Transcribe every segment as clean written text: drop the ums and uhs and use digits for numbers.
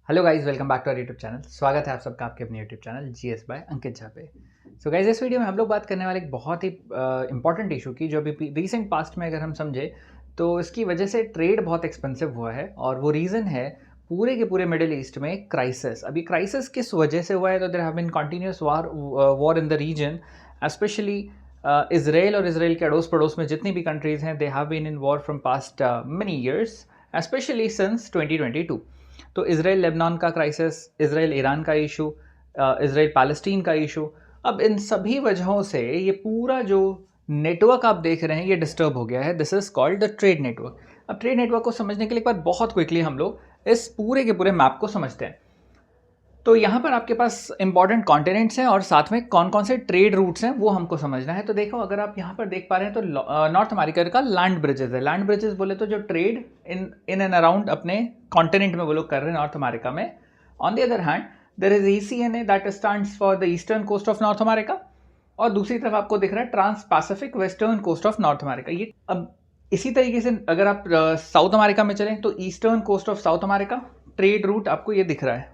Hello guys, welcome back to our YouTube channel. स्वागत है आप सबका आपके अपने YouTube channel GS by Ankit Jha पे। सो गाइस, इस वीडियो में हम लोग बात करने वाले एक बहुत ही इंपॉर्टेंट इशू की, जो अभी रीसेंट पास्ट में अगर हम समझे तो इसकी वजह से ट्रेड बहुत एक्सपेंसिव हुआ है। और वो रीज़न है पूरे के पूरे मिडिल ईस्ट में क्राइसिस। अभी क्राइसिस किस वजह से हुआ है? तो there have been continuous war in the region, specially Israel और इसराइल के अड़ोस पड़ोस में जितनी भी कंट्रीज़ हैं, they have been in war from past many years, specially since 2022। तो इसराइल लेबनान का क्राइसिस, इसराइल ईरान का इशू, इसराइल पैलेस्टीन का इशू, अब इन सभी वजहों से ये पूरा जो नेटवर्क आप देख रहे हैं ये डिस्टर्ब हो गया है। This is called the trade network. अब ट्रेड नेटवर्क को समझने के लिए एक बार बहुत क्विकली हम लोग इस पूरे के पूरे मैप को समझते हैं। तो यहाँ पर आपके पास इंपॉर्टेंट कॉन्टिनेंट्स हैं और साथ में कौन कौन से ट्रेड रूट्स हैं वो हमको समझना है। तो देखो, अगर आप यहाँ पर देख पा रहे हैं तो नॉर्थ अमेरिका का लैंड ब्रिजेस है। लैंड ब्रिजेस बोले तो जो ट्रेड इन एंड अराउंड अपने कॉन्टिनेंट में वो लोग कर रहे हैं, नॉर्थ अमेरिका में। On the other hand there is ECNA that stands for the eastern coast of North America, और दूसरी तरफ आपको दिख रहा है trans Pacific western coast of North America. ये अब इसी तरीके से अगर आप साउथ अमेरिका में चलें तो eastern coast of South America trade route आपको ये दिख रहा है।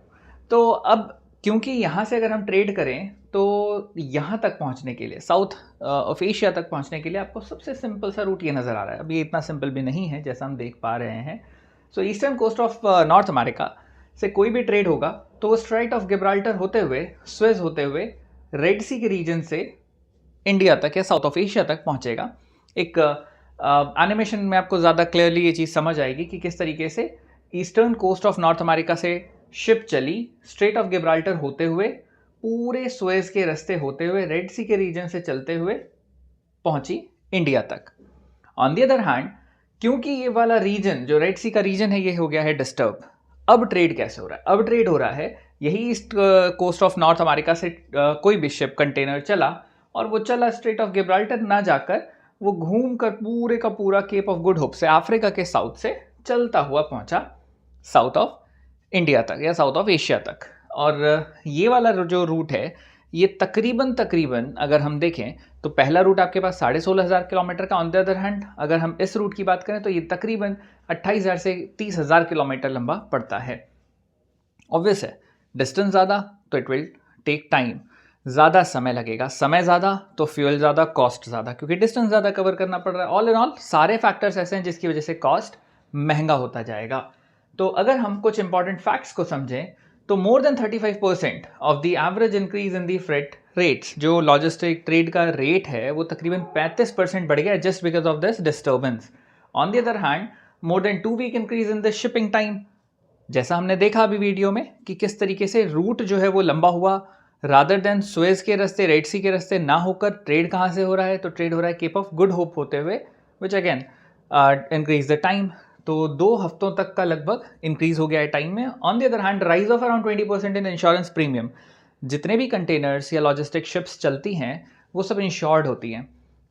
तो अब क्योंकि यहाँ से अगर हम ट्रेड करें तो यहाँ तक पहुँचने के लिए, साउथ ऑफ एशिया तक पहुँचने के लिए आपको सबसे सिंपल सा रूट ये नज़र आ रहा है। अब ये इतना सिंपल भी नहीं है जैसा हम देख पा रहे हैं। So eastern coast of North America से कोई भी ट्रेड होगा तो वो स्ट्राइट ऑफ गिब्राल्टर होते हुए, स्वेज होते हुए, रेड सी के रीजन से इंडिया तक या साउथ ऑफ एशिया तक पहुँचेगा। एक एनिमेशन में आपको ज़्यादा क्लियरली ये चीज़ समझ आएगी कि किस तरीके से eastern coast of North America से शिप चली, स्ट्रेट ऑफ गिब्राल्टर होते हुए, पूरे सुएज के रास्ते होते हुए, रेड सी के रीजन से चलते हुए पहुंची इंडिया तक। ऑन द अदर हैंड, क्योंकि ये वाला रीजन जो रेड सी का रीजन है ये हो गया है डिस्टर्ब, अब ट्रेड कैसे हो रहा है? अब ट्रेड हो रहा है यही east coast of North America से कोई भी शिप कंटेनर चला और वो चला स्ट्रेट ऑफ गिब्राल्टर ना जाकर वो घूम कर पूरे का पूरा केप ऑफ गुड होप से अफ्रीका के साउथ से चलता हुआ पहुंचा साउथ ऑफ इंडिया तक या साउथ ऑफ एशिया तक। और ये वाला जो रूट है ये तकरीबन अगर हम देखें तो पहला रूट आपके पास 16,500 किलोमीटर का। ऑन द अदर हैंड अगर हम इस रूट की बात करें तो ये तकरीबन 28,000 से 30,000 किलोमीटर लंबा पड़ता है। ऑब्वियस है, डिस्टेंस ज़्यादा तो इट विल टेक टाइम, ज़्यादा समय लगेगा, समय ज़्यादा तो फ्यूल ज़्यादा, कॉस्ट ज़्यादा, क्योंकि डिस्टेंस ज़्यादा कवर करना पड़ रहा है। ऑल इन ऑल सारे फैक्टर्स ऐसे हैं जिसकी वजह से कॉस्ट महंगा होता जाएगा। तो अगर हम कुछ इंपॉर्टेंट फैक्ट्स को समझें तो more than 35% of the average increase in the freight rates, जो लॉजिस्टिक ट्रेड का रेट है वो तकरीबन 35% बढ़ गया just because of this disturbance. On the other hand more than 2 week increase in the shipping time, जैसा हमने देखा अभी वीडियो में कि किस तरीके से रूट जो है वो लंबा हुआ, रादर देन सुएज के रास्ते, रेड सी के रास्ते ना होकर ट्रेड कहाँ से हो रहा है? तो ट्रेड हो रहा है केप ऑफ गुड होप होते हुए, which again increase the time. तो 2 हफ्तों तक का लगभग इंक्रीज हो गया है टाइम में। On the other hand raise of around 20% in insurance premium. जितने भी कंटेनर्स या लॉजिस्टिक शिप्स चलती हैं वो सब इंश्योर्ड होती हैं।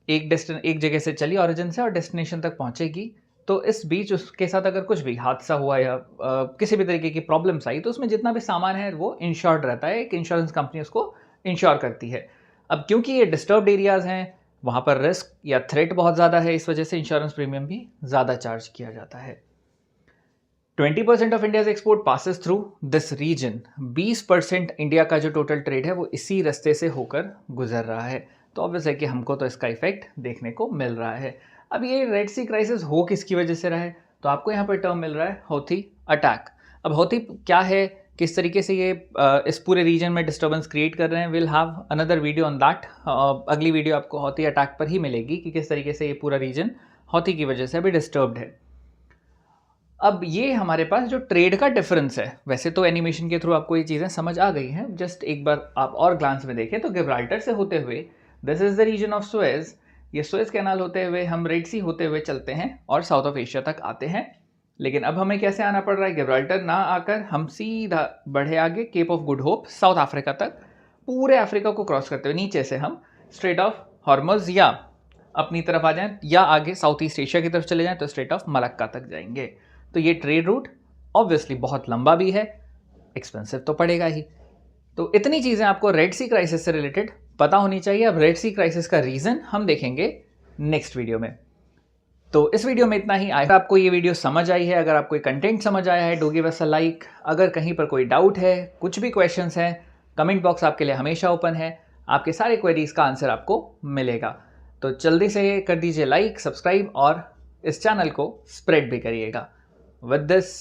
एक जगह से चली ओरिजिन से और डेस्टिनेशन तक पहुंचेगी, तो इस बीच उसके साथ अगर कुछ भी हादसा हुआ या किसी भी तरीके की प्रॉब्लम्स आई तो उसमें जितना भी सामान है वो इंश्योर्ड रहता है, एक इंश्योरेंस कंपनी उसको इंश्योर करती है। अब क्योंकि ये डिस्टर्ब्ड एरियाज हैं, वहाँ पर रिस्क या थ्रेट बहुत ज़्यादा है, इस वजह से इंश्योरेंस प्रीमियम भी ज़्यादा चार्ज किया जाता है। 20% of India's export passes through this region. 20% India का जो टोटल ट्रेड है वो इसी रास्ते से होकर गुजर रहा है। तो ऑब्वियस है कि हमको तो इसका इफेक्ट देखने को मिल रहा है। अब ये रेड सी क्राइसिस हो किसकी वजह से रहा है? तो आपको यहाँ पर टर्म मिल रहा है हौथी अटैक। अब हौथी क्या है, किस तरीके से ये इस पूरे रीजन में डिस्टर्बेंस क्रिएट कर रहे हैं, will have another video on that. अगली वीडियो आपको हौथी अटैक पर ही मिलेगी कि किस तरीके से ये पूरा रीजन हौथी की वजह से अभी डिस्टर्ब्ड है। अब ये हमारे पास जो ट्रेड का डिफरेंस है, वैसे तो एनिमेशन के थ्रू आपको ये चीज़ें समझ आ गई हैं, जस्ट एक बार आप और ग्लांस में देखें तो गिब्राल्टर से होते हुए this is the region of Suez, ये सुएज कैनाल होते हुए हम रेड सी होते हुए चलते हैं और साउथ ऑफ एशिया तक आते हैं। लेकिन अब हमें कैसे आना पड़ रहा है? गिब्राल्टर ना आकर हम सीधा बढ़े आगे Cape of Good Hope South Africa तक, पूरे अफ्रीका को क्रॉस करते हुए नीचे से हम स्ट्रेट ऑफ हॉर्मज या अपनी तरफ आ जाएं, या आगे साउथ ईस्ट एशिया की तरफ चले जाएं तो स्ट्रेट ऑफ मलक्का तक जाएंगे। तो ये ट्रेड रूट ऑब्वियसली बहुत लंबा भी है, एक्सपेंसिव तो पड़ेगा ही। तो इतनी चीज़ें आपको रेड सी क्राइसिस से रिलेटेड पता होनी चाहिए। अब रेड सी क्राइसिस का रीज़न हम देखेंगे नेक्स्ट वीडियो में। तो इस वीडियो में इतना ही। आई आपको ये वीडियो समझ आई है। अगर आपको ये कंटेंट समझ आया है, do give us a like. अगर कहीं पर कोई डाउट है, कुछ भी क्वेश्चंस हैं, कमेंट बॉक्स आपके लिए हमेशा ओपन है। आपके सारे क्वेरीज का आंसर आपको मिलेगा। तो जल्दी से कर दीजिए लाइक, सब्सक्राइब और इस चैनल को स्प्रेड भी करिएगा। विद दिस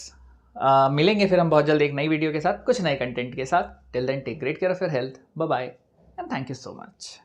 मिलेंगे फिर हम बहुत जल्द एक नई वीडियो के साथ, कुछ नए कंटेंट के साथ। Till then take great care of your health. Bye bye and thank you so much.